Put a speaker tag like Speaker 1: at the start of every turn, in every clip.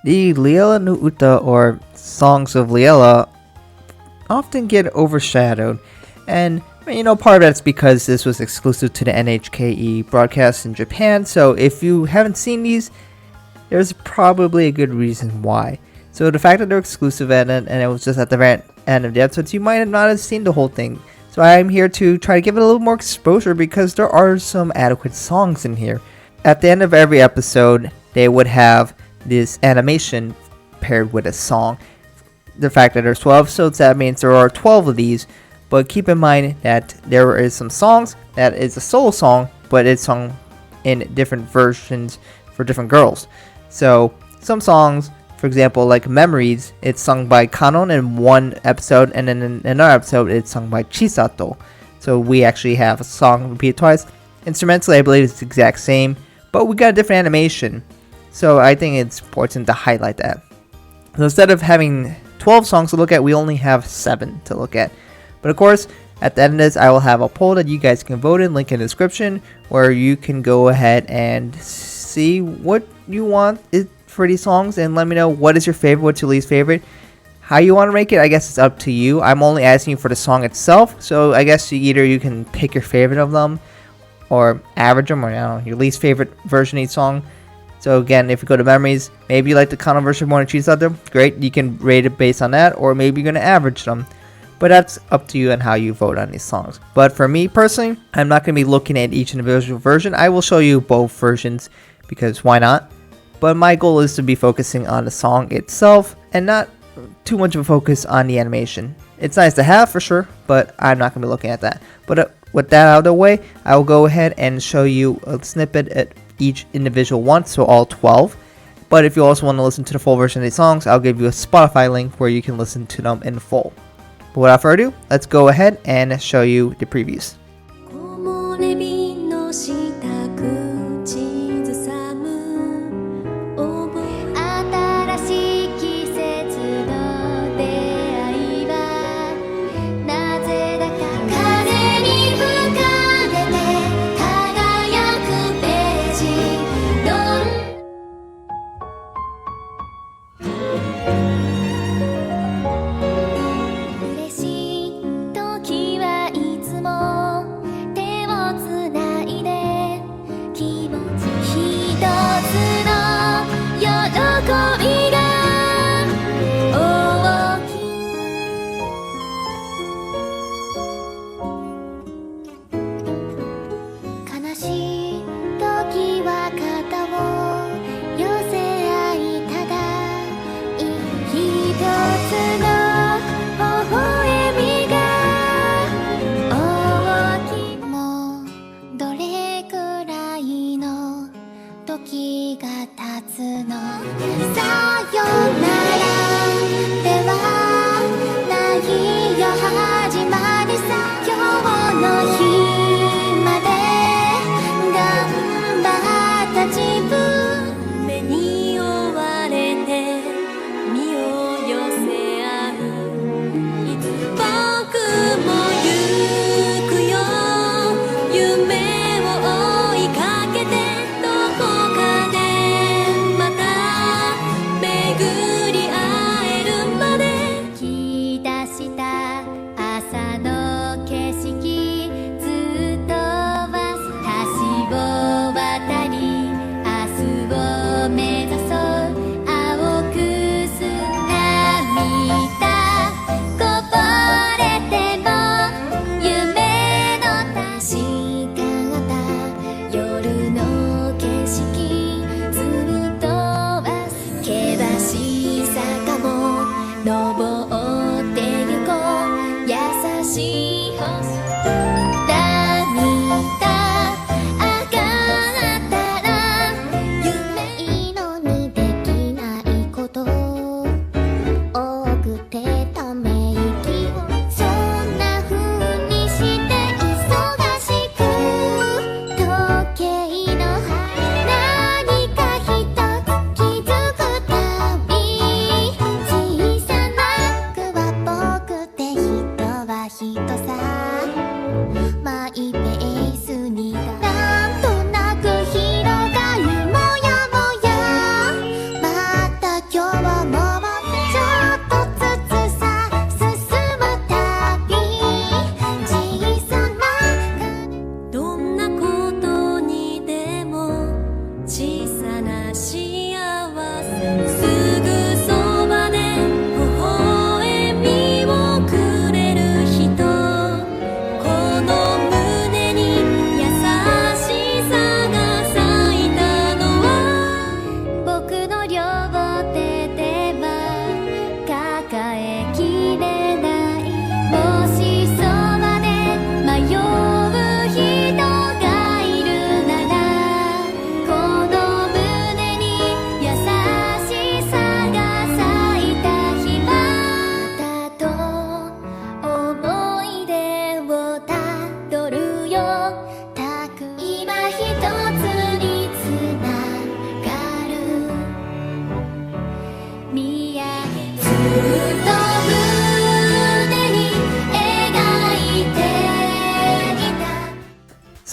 Speaker 1: The Liella no Uta, or Songs of Liella, often get overshadowed, and part of that's because this was exclusive to the NHKE broadcast in Japan, so if you haven't seen these, there's probably a good reason why. So the fact that they're exclusive and it was just at the very end of the episodes, you might not have seen the whole thing. So I'm here to try to give it a little more exposure because there are some adequate songs in here. At the end of every episode, they would have this animation paired with a song. The fact that there's 12 episodes, that means there are 12 of these, but keep in mind that there is some songs that is a solo song, but it's sung in different versions for different girls. So some songs, for example, like Memories, it's sung by Kanon in one episode, and then in another episode it's sung by Chisato. So we actually have a song repeated twice. Instrumentally, I believe it's the exact same, but we got a different animation. So I think it's important to highlight that. So instead of having 12 songs to look at, we only have 7 to look at. But of course, at the end of this, I will have a poll that you guys can vote in, link in the description, where you can go ahead and see what you want for these songs and let me know what is your favorite, what's your least favorite. How you want to rank it, I guess it's up to you. I'm only asking you for the song itself, so I guess you can pick your favorite of them or average them, or your least favorite version of each song. So again, if you go to Memories, maybe you like the Kanon version more than Chisato, great, you can rate it based on that, or maybe you're going to average them. But that's up to you and how you vote on these songs. But for me personally, I'm not going to be looking at each individual version. I will show you both versions because why not? But my goal is to be focusing on the song itself and not too much of a focus on the animation. It's nice to have for sure, but I'm not going to be looking at that. But with that out of the way, I will go ahead and show you a snippet at each individual one, so all 12. But if you also want to listen to the full version of these songs, I'll give you a Spotify link where you can listen to them in full. But without further ado, let's go ahead and show you the previews.
Speaker 2: 巡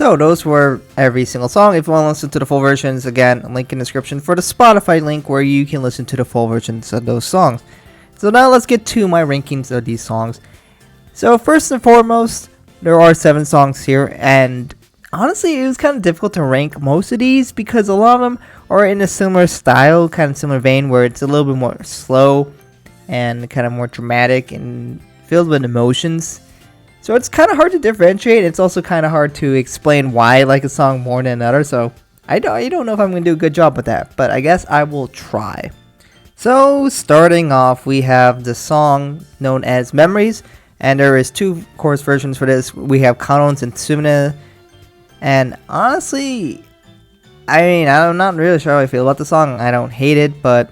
Speaker 1: So those were every single song. If you want to listen to the full versions, again, link in the description for the Spotify link where you can listen to the full versions of those songs. So now let's get to my rankings of these songs. So first and foremost, there are 7 songs here, and honestly, it was kind of difficult to rank most of these because a lot of them are in a similar style, kind of similar vein, where it's a little bit more slow and kind of more dramatic and filled with emotions. So it's kind of hard to differentiate. It's also kind of hard to explain why I like a song more than another. So I don't know if I'm going to do a good job with that, but I guess I will try. So starting off, we have the song known as Memories, and there is 2 chorus versions for this. We have Kanon's and Sumire, and honestly, I mean, I'm not really sure how I feel about the song. I don't hate it, but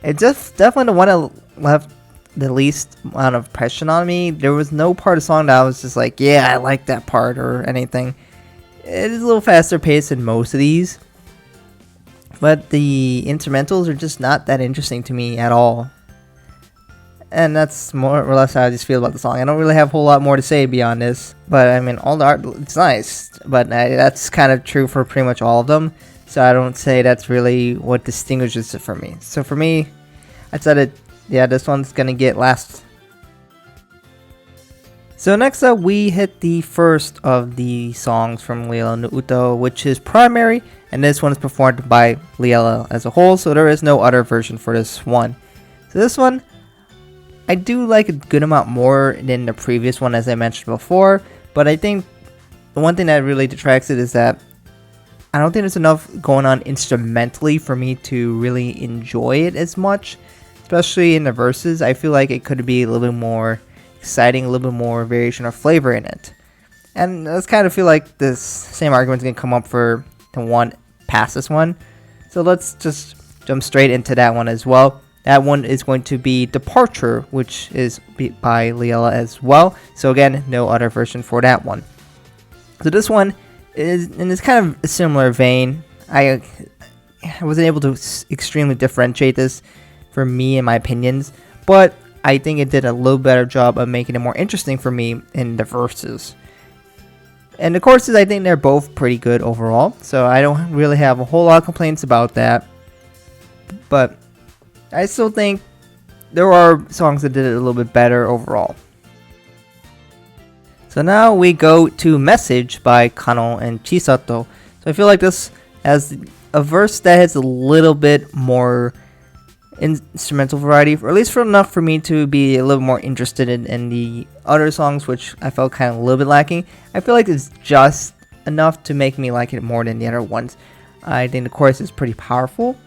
Speaker 1: it's just definitely the one that left the least amount of impression on me. There was no part of the song that I was just like, yeah, I like that part or anything. It is a little faster paced than most of these, but the instrumentals are just not that interesting to me at all. And that's more or less how I just feel about the song. I don't really have a whole lot more to say beyond this, but I mean, all the art, it's nice, but that's kind of true for pretty much all of them. So I don't say that's really what distinguishes it for me. So for me, I said it. Yeah, this one's gonna get last. So next up, we hit the first of the songs from Liella no Uta, which is Primary, and this one is performed by Liella as a whole, so there is no other version for this one. So this one, I do like a good amount more than the previous one, as I mentioned before, but I think the one thing that really detracts it is that I don't think there's enough going on instrumentally for me to really enjoy it as much. Especially in the verses, I feel like it could be a little bit more exciting, a little bit more variation or flavor in it. And I kind of feel like this same argument is going to come up for the one past this one. So let's just jump straight into that one as well. That one is going to be Departure, which is by Liella as well. So again, no other version for that one. So this one is in this kind of a similar vein. I wasn't able to extremely differentiate this for me in my opinions, but I think it did a little better job of making it more interesting for me in the verses. And the choruses, I think they're both pretty good overall, so I don't really have a whole lot of complaints about that. But I still think there are songs that did it a little bit better overall. So now we go to Message by Kanon and Chisato. So I feel like this has a verse that has a little bit more instrumental variety, or at least for enough for me to be a little more interested in the other songs, which I felt kind of a little bit lacking. I feel like it's just enough to make me like it more than the other ones. I think the chorus is pretty powerful,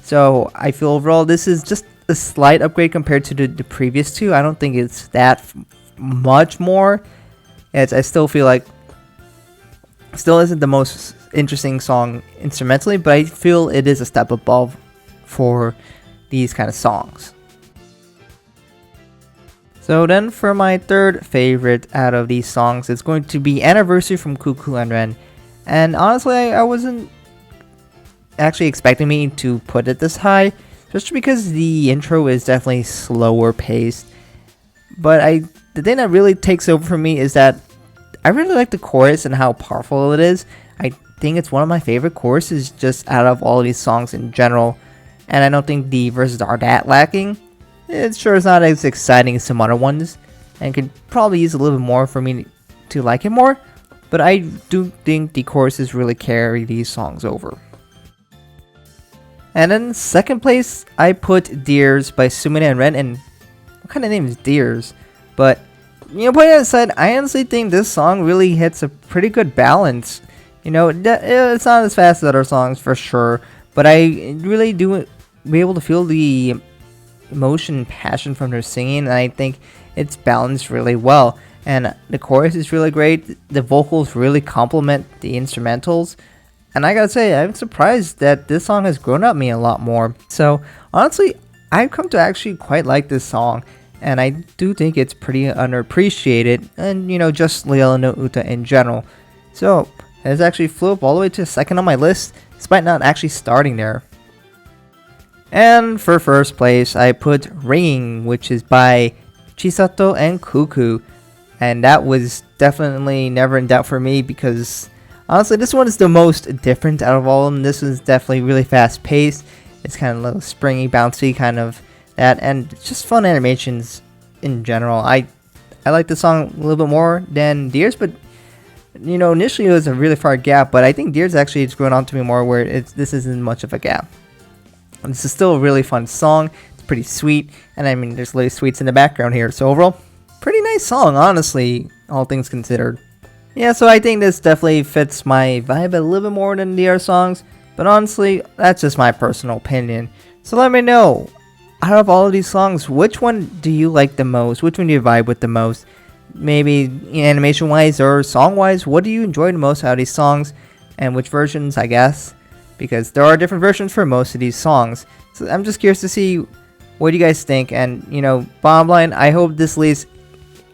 Speaker 1: so I feel overall this is just a slight upgrade compared to the previous 2. I don't think it's that much more, as I still feel like still isn't the most interesting song instrumentally, but I feel it is a step above for these kind of songs. So then for my third favorite out of these songs, it's going to be Anniversary from Cuckoo and Ren. And honestly, I wasn't actually expecting me to put it this high, just because the intro is definitely slower paced. But the thing that really takes over for me is that I really like the chorus and how powerful it is. I think it's one of my favorite choruses just out of all of these songs in general. And I don't think the verses are that lacking. It sure is not as exciting as some other ones, and could probably use a little bit more for me to like it more. But I do think the choruses really carry these songs over. And then second place, I put Deers by Sumire and Ren. And what kind of name is Deers? But putting that aside, I honestly think this song really hits a pretty good balance. It's not as fast as other songs for sure, but I really do be able to feel the emotion and passion from their singing, and I think it's balanced really well. And the chorus is really great. The vocals really complement the instrumentals, and I gotta say, I'm surprised that this song has grown on me a lot more. So honestly, I've come to actually quite like this song, and I do think it's pretty underappreciated, and just Liella no Uta in general. So it actually flew up all the way to second on my list, despite not actually starting there. And for first place, I put Ringing, which is by Chisato and Cuckoo. and that was definitely never in doubt for me because honestly, this one is the most different out of all of them. This one's definitely really fast paced. It's kind of a little springy, bouncy kind of that, and it's just fun animations in general. I like the song a little bit more than Deers, but you know, initially it was a really far gap, but I think Deers actually is growing on to me more where this isn't much of a gap. This is still a really fun song. It's pretty sweet, and I mean, there's little sweets in the background here. So overall, pretty nice song, honestly, all things considered. Yeah, so I think this definitely fits my vibe a little bit more than the other songs, but honestly, that's just my personal opinion. So let me know, out of all of these songs, which one do you like the most? Which one do you vibe with the most? Maybe animation-wise or song-wise, what do you enjoy the most out of these songs? And which versions, I guess? Because there are different versions for most of these songs. So I'm just curious to see what you guys think. And, you know, bottom line, I hope this at least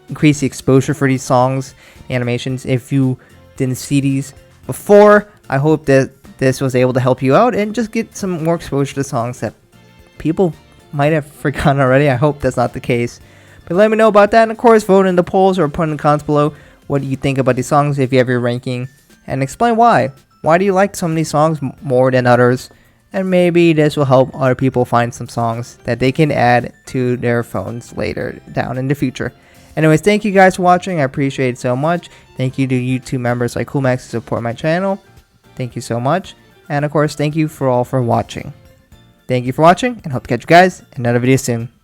Speaker 1: increase the exposure for these songs, animations. If you didn't see these before, I hope that this was able to help you out and just get some more exposure to songs that people might have forgotten already. I hope that's not the case. But let me know about that, and of course, vote in the polls or put in the comments below what do you think about these songs if you have your ranking, and explain why. Why do you like some of these songs more than others? And maybe this will help other people find some songs that they can add to their phones later down in the future. Anyways, thank you guys for watching. I appreciate it so much. Thank you to YouTube members like CoolMax who support my channel. Thank you so much. And of course, thank you for all for watching. Thank you for watching, and hope to catch you guys in another video soon.